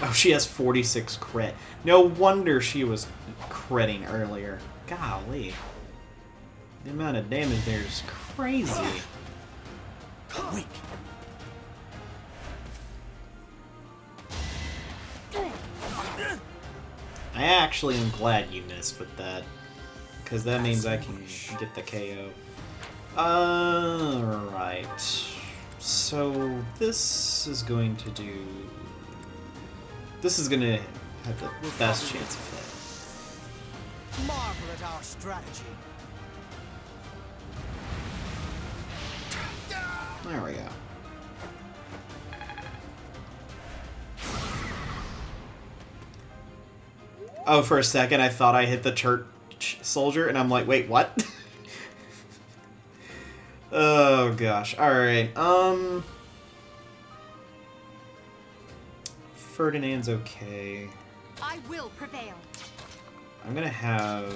Oh, she has 46 crit. No wonder she was critting earlier. Golly. The amount of damage there is crazy. Weak. I actually am glad you missed with that, because that means I can get the KO. Alright. So, this is going to do... This is going to have the best chance of hit. Marvel at our strategy. There we go. Oh, for a second I thought I hit the church soldier, and I'm like, wait, what? Oh gosh. Alright, Ferdinand's okay. I will prevail. I'm gonna have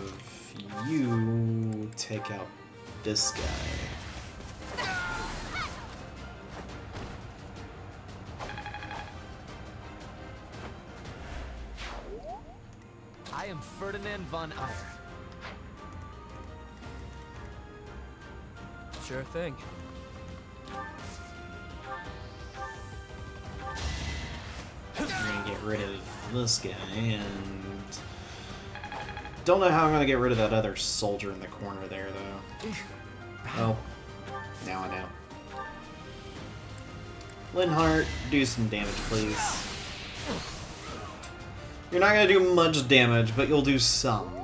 you take out this guy. I am Ferdinand von Eyre. Sure thing. I'm gonna get rid of this guy, and don't know how I'm gonna get rid of that other soldier in the corner there, though. Well, now I know. Linhart, do some damage, please. You're not gonna do much damage, but you'll do some.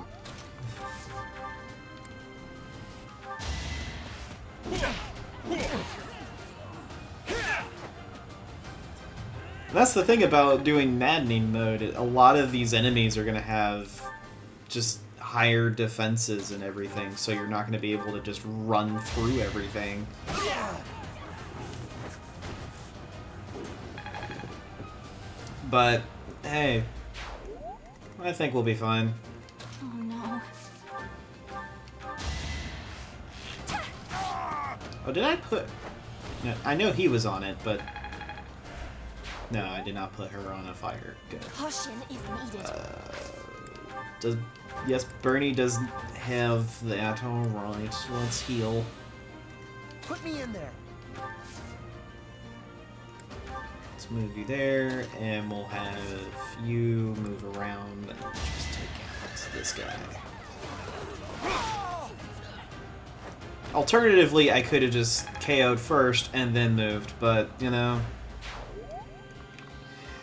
That's the thing about doing maddening mode. A lot of these enemies are gonna have just higher defenses and everything, so you're not gonna be able to just run through everything. But hey, I think we'll be fine. Oh no. Oh, did I put... No, I know he was on it, but... No, I did not put her on a fire. Good. Caution is needed. Yes, Bernie does have that. Alright, let's heal. Put me in there. Let's move you there, and we'll have you move around and just take out this guy. Alternatively, I could have just KO'd first and then moved, but, you know...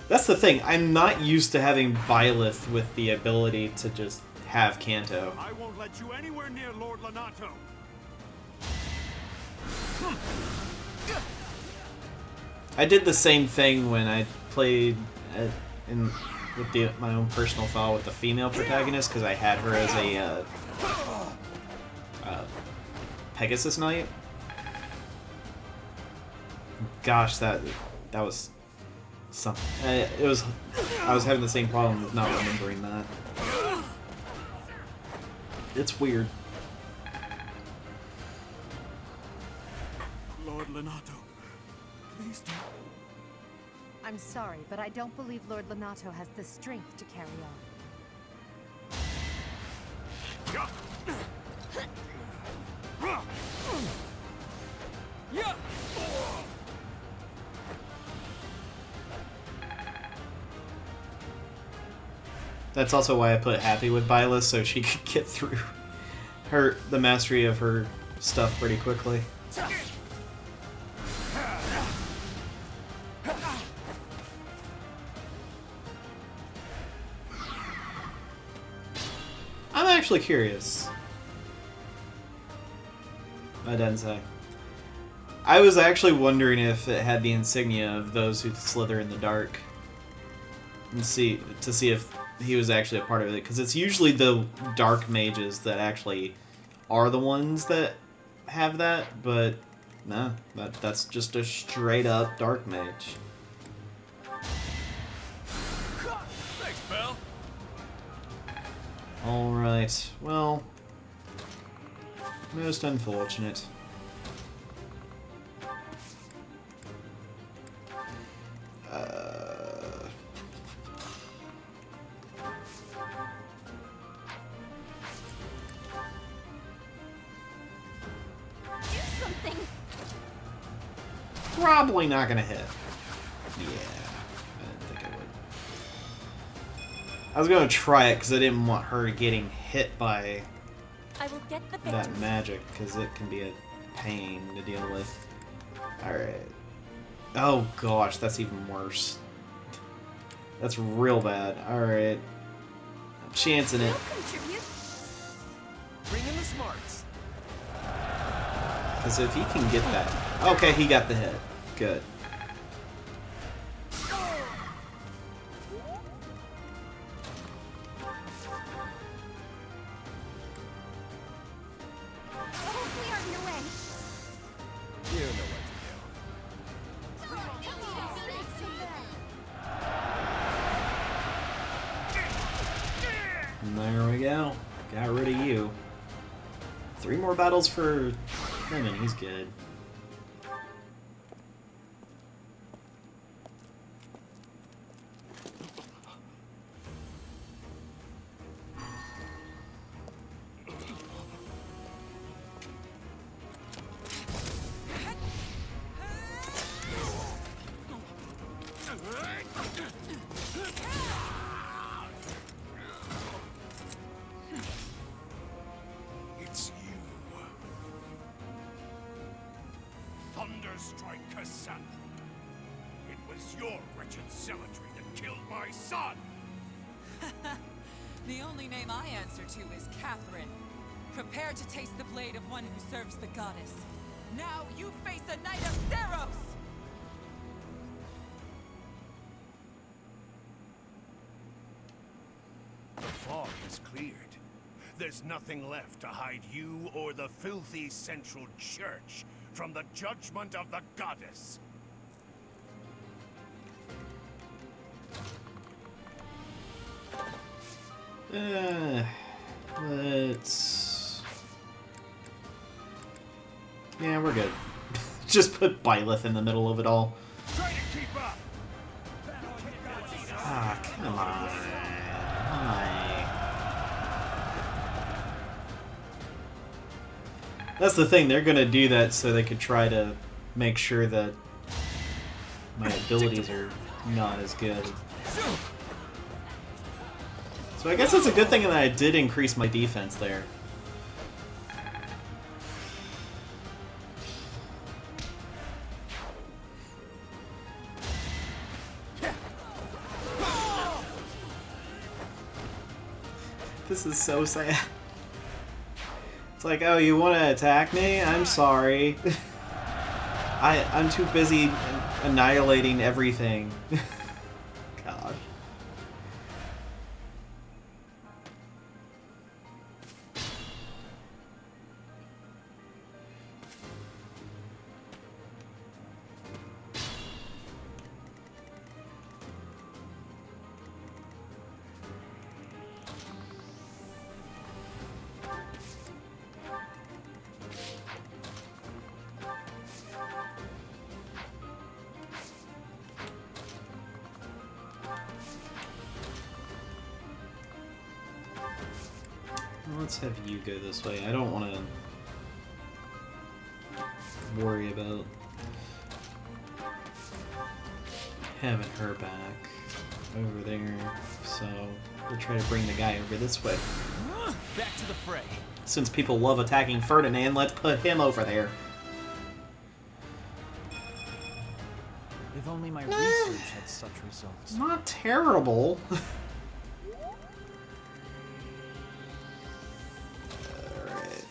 That's the thing, I'm not used to having Byleth with the ability to just have Kanto. I won't let you anywhere near Lord Lonato. I did the same thing when I played in with my own personal flaw with the female protagonist because I had her as a Pegasus Knight. Gosh, that was something. I was having the same problem with not remembering that. It's weird. Lord Lenato, please don't. I'm sorry, but I don't believe Lord Lenato has the strength to carry on. That's also why I put Happy with Byleth, so she could get through the mastery of her stuff pretty quickly. I'm actually curious. I didn't say. I was actually wondering if it had the insignia of those who slither in the dark. And to see if he was actually a part of it, because it's usually the dark mages that actually are the ones that have that, but nah, that's just a straight up dark mage. Thanks, pal. Alright, well, most unfortunate. Probably not gonna hit. Yeah, I didn't think I would. I was gonna try it because I didn't want her getting hit by that magic, because it can be a pain to deal with. Alright. Oh gosh, that's even worse. That's real bad. Alright. I'm chancing it. Bring in the smarts. Because if he can get that... Okay, he got the hit. Good. And there we go. Got rid of you. 3 more battles for him and he's good. It's you. Thunderstrike Cassandra. It was your wretched zealotry that killed my son! The only name I answer to is Catherine. Prepare to taste the blade of one who serves the goddess. Now you face a knight of Theros! The fog is cleared. There's nothing left to hide you or the filthy Central Church from the judgment of the goddess. Let's... Yeah, we're good. Just put Byleth in the middle of it all. Try to keep up. Ah, come on. Why? That's the thing, they're gonna do that so they could try to make sure that my abilities are not as good. So I guess it's a good thing that I did increase my defense there. This is so sad. It's like, oh, you want to attack me? I'm sorry. I'm too busy annihilating everything. God. Let's have you go this way. I don't want to worry about having her back over there, so we'll try to bring the guy over this way. Back to the fray. Since people love attacking Ferdinand, let's put him over there. If only my research had such results. Not terrible. Alright.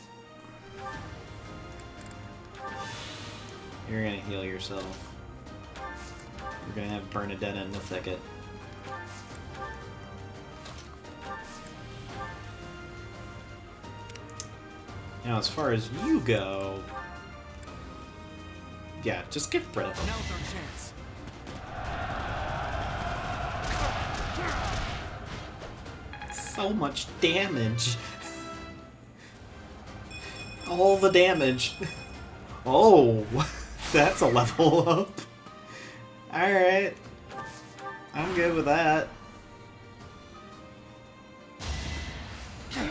You're gonna heal yourself. You're gonna have Bernadetta in the thicket. Now, as far as you go, yeah, just get rid of him. Now's our chance. So much damage. All the damage. Oh, that's a level up. Alright. I'm good with that.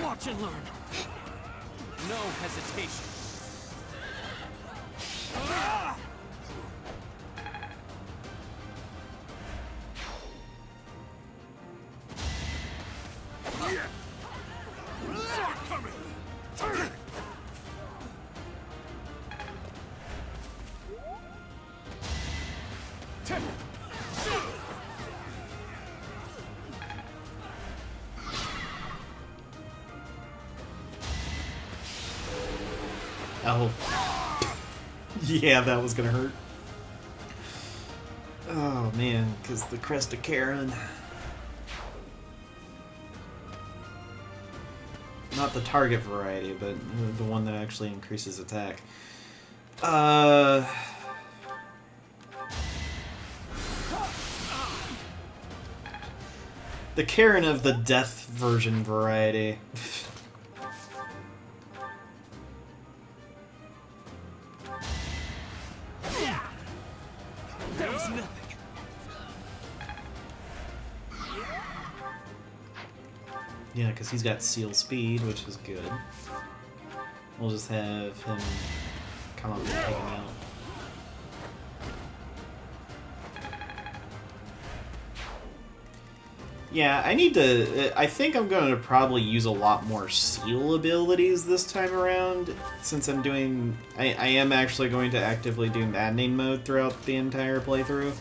Watch and learn. No hesitation. Oh. Yeah, that was gonna hurt. Oh man, because the Crest of Karen. Not the target variety, but the one that actually increases attack. The Karen of the death version variety. That was nothing. Yeah, because he's got seal speed, which is good. We'll just have him come up and take him out. Yeah, I need to... I think I'm going to probably use a lot more seal abilities this time around, since I'm doing... I am actually going to actively do maddening mode throughout the entire playthrough.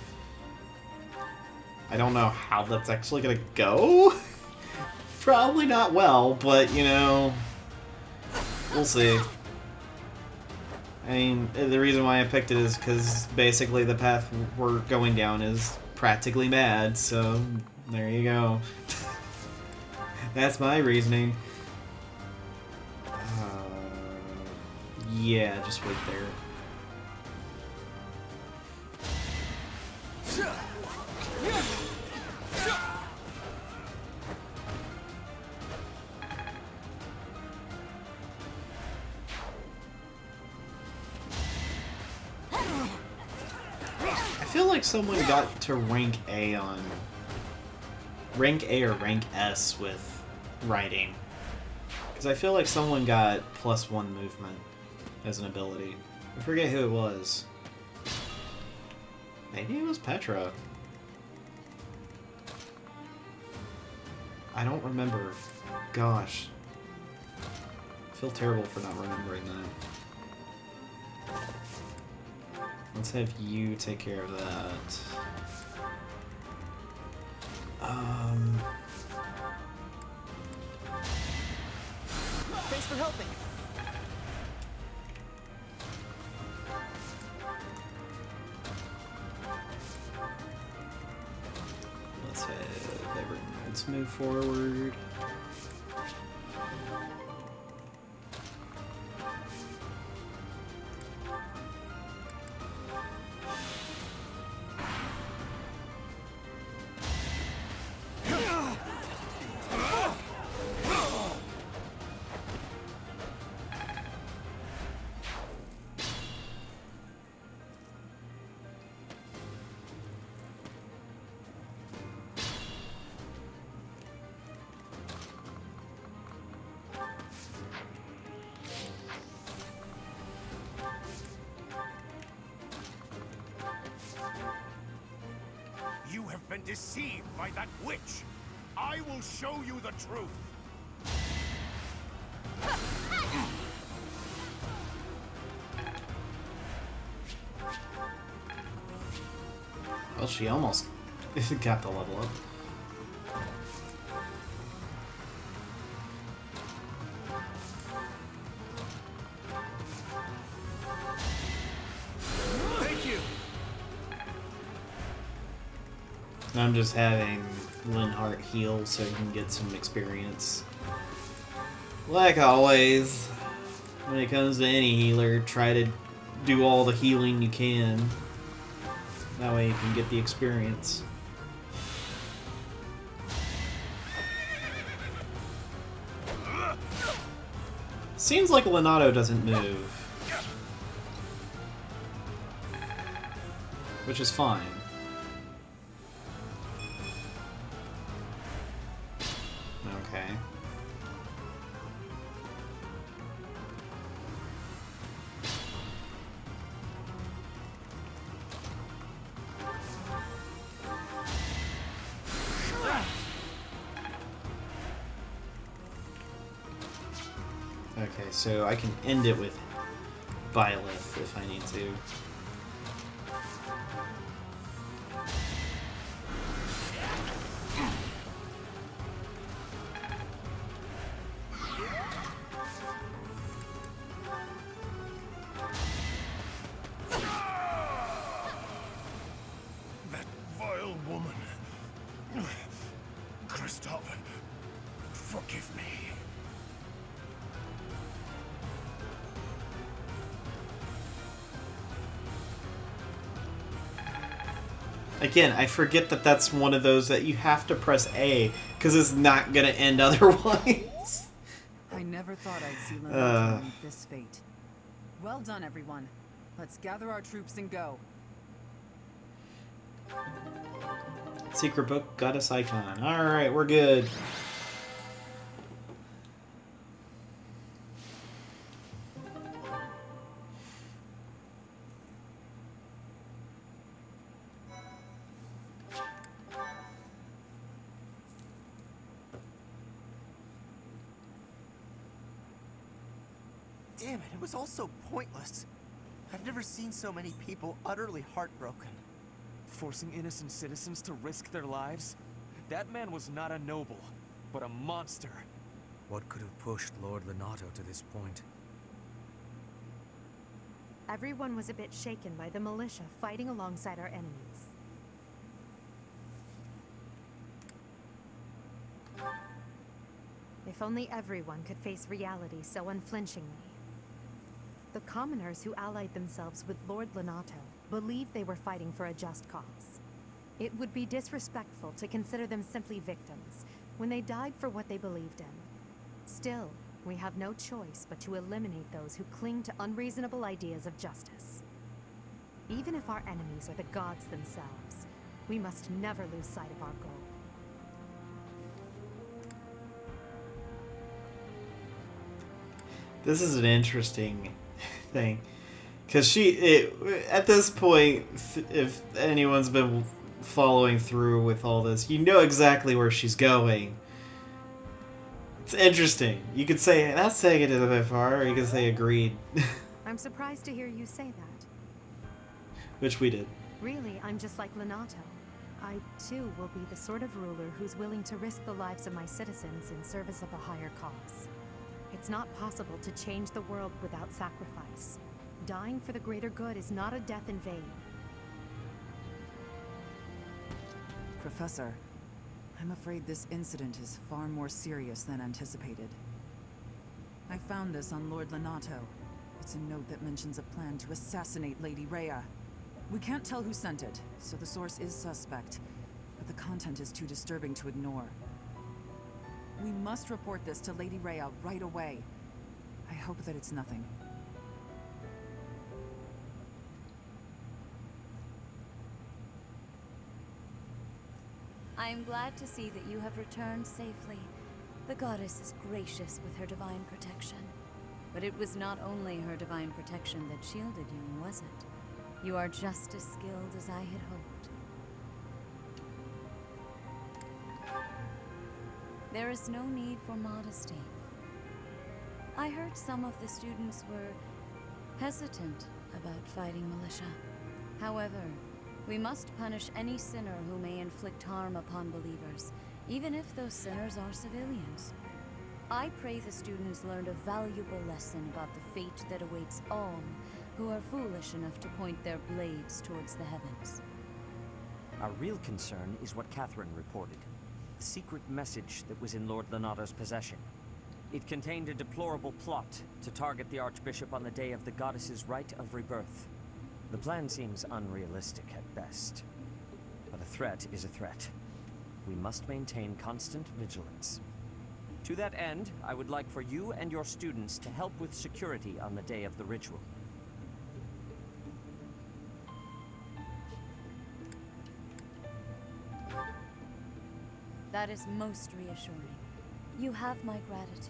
I don't know how that's actually going to go. Probably not well, but, you know... We'll see. I mean, the reason why I picked it is because basically the path we're going down is practically mad, so... There you go. That's my reasoning. Yeah, just wait there. I feel like someone got to rank A on... Rank A or rank S with riding. Because I feel like someone got +1 movement as an ability. I forget who it was. Maybe it was Petra. I don't remember. Gosh. I feel terrible for not remembering that. Let's have you take care of that. Thanks for helping. Let's have everyone else move forward. and deceived by that witch. I will show you the truth. Well, she almost got the level up. Thank you. I'm just having Linhart heal so he can get some experience. Like always, when it comes to any healer, try to do all the healing you can. That way you can get the experience. Seems like Lenato doesn't move. Which is fine. Okay. Okay, so I can end it with Byleth if I need to. That vile woman. Christoph, forgive me. Again, I forget that that's one of those that you have to press A, because it's not going to end otherwise. I never thought I'd see Lenato meet this fate. Well done, everyone. Let's gather our troops and go. Secret book, goddess icon. Alright, we're good. Damn it, it was all so pointless. I've never seen so many people utterly heartbroken. Forcing innocent citizens to risk their lives? That man was not a noble, but a monster. What could have pushed Lord Lenato to this point? Everyone was a bit shaken by the militia fighting alongside our enemies. If only everyone could face reality so unflinchingly. The commoners who allied themselves with Lord Lenato believed they were fighting for a just cause. It would be disrespectful to consider them simply victims when they died for what they believed in. Still, we have no choice but to eliminate those who cling to unreasonable ideas of justice. Even if our enemies are the gods themselves, we must never lose sight of our goal. This is an interesting thing. Because at this point, if anyone's been following through with all this, you know exactly where she's going. It's interesting. You could say, that's taking it a bit far, or you could say agreed. I'm surprised to hear you say that. Which we did. Really, I'm just like Lenato. I, too, will be the sort of ruler who's willing to risk the lives of my citizens in service of a higher cause. It's not possible to change the world without sacrifice. Dying for the greater good is not a death in vain. Professor, I'm afraid this incident is far more serious than anticipated. I found this on Lord Lenato. It's a note that mentions a plan to assassinate Lady Rhea. We can't tell who sent it, so the source is suspect, but the content is too disturbing to ignore. We must report this to Lady Rhea right away. I hope that it's nothing. I am glad to see that you have returned safely. The goddess is gracious with her divine protection. But it was not only her divine protection that shielded you, was it? You are just as skilled as I had hoped. There is no need for modesty. I heard some of the students were hesitant about fighting militia. However, we must punish any sinner who may inflict harm upon believers, even if those sinners are civilians. I pray the students learned a valuable lesson about the fate that awaits all who are foolish enough to point their blades towards the heavens. Our real concern is what Catherine reported. The secret message that was in Lord Lonato's possession. It contained a deplorable plot to target the Archbishop on the day of the goddess's rite of rebirth. The plan seems unrealistic at best. But a threat is a threat. We must maintain constant vigilance. To that end, I would like for you and your students to help with security on the day of the ritual. That is most reassuring. You have my gratitude.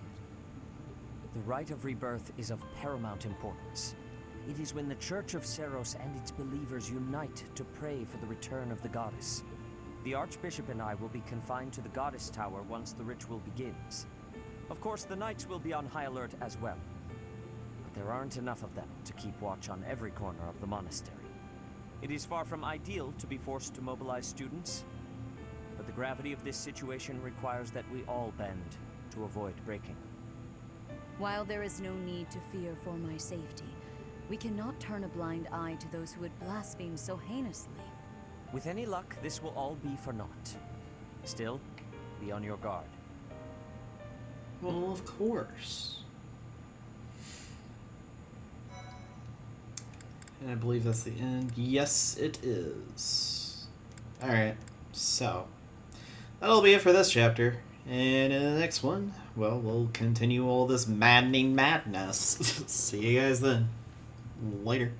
The rite of rebirth is of paramount importance. It is when the Church of Seros and its believers unite to pray for the return of the goddess. The Archbishop and I will be confined to the Goddess Tower once the ritual begins. Of course, the Knights will be on high alert as well. But there aren't enough of them to keep watch on every corner of the monastery. It is far from ideal to be forced to mobilize students, but the gravity of this situation requires that we all bend to avoid breaking. While there is no need to fear for my safety, we cannot turn a blind eye to those who would blaspheme so heinously. With any luck, this will all be for naught. Still, be on your guard. Well, of course. And I believe that's the end. Yes, it is. Alright, so that'll be it for this chapter. And in the next one, well, we'll continue all this maddening madness. See you guys then. Later.